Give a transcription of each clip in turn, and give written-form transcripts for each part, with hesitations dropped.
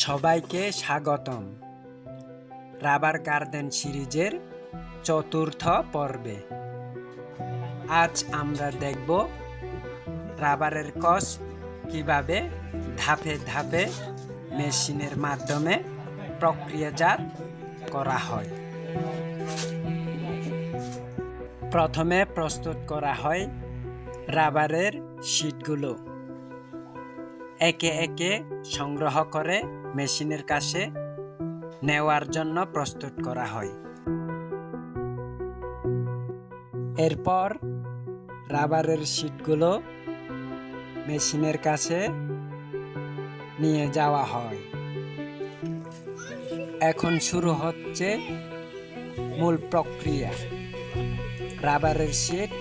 সবাইকে স্বাগতম rubber garden সিরিজের চতুর্থ পর্বে। আজ আমরা দেখব রাবারের কস কিভাবে ধাপে ধাপে মেশিনের মাধ্যমে প্রক্রিয়াজাত করা হয়। প্রথমে প্রস্তুত করা হয় রাবারের শীটগুলো। একে একে সংগ্রহ করে মেশিনের কাছে নেওয়ার জন্য প্রস্তুত করা হয়। এরপর রাবারের শীটগুলো মেশিনের কাছে নিয়ে যাওয়া হয়। এখন শুরু হচ্ছে মূল প্রক্রিয়া। রাবারের শীট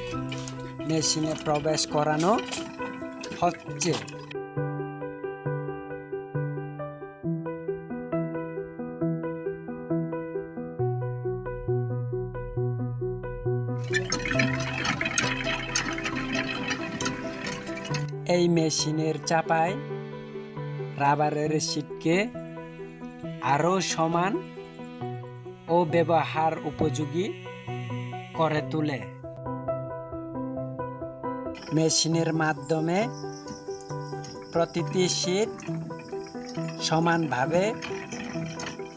মেশিনে প্রবেশ করানো হচ্ছে। এই মেশিনের চাপায় রাবারের শীটকে আরও সমান ও ব্যবহার উপযোগী করে তোলে। মেশিনের মাধ্যমে প্রতিটি শীট সমানভাবে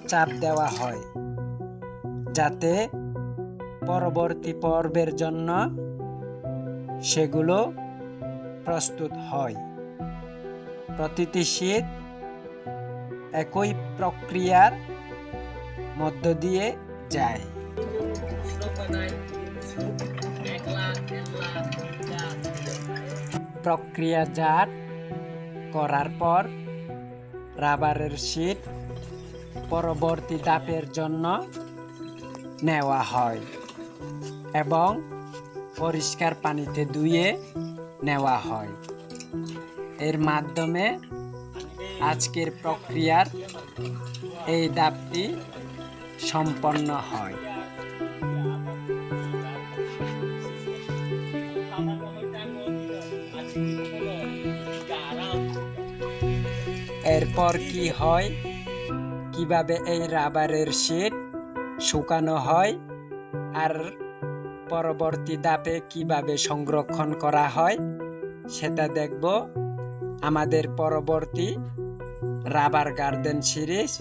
চাপ দেওয়া হয়, যাতে পরবর্তী পর্বের জন্য সেগুলো প্রস্তুত হয়। প্রতিটি শীট একই প্রক্রিয়ার মধ্য দিয়ে যায়। প্রক্রিয়াজাত করার পর রাবারের শীট পরবর্তী ধাপের জন্য নেওয়া হয় এবং পরিষ্কার পানিতে ধুয়ে নেওয়া হয়। এর মাধ্যমে আজকের প্রক্রিয়ার এই ধাপটি সম্পন্ন হয়। এরপর কি হয়, কিভাবে এই রাবারের শীট শুকানো হয় আর পরবর্তী ধাপে কিভাবে সংরক্ষণ করা হয়, সেটা দেখব আমাদের পরবর্তী রাবার গার্ডেন সিরিজ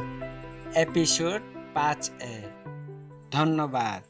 এপিসোড 5-এ। ধন্যবাদ।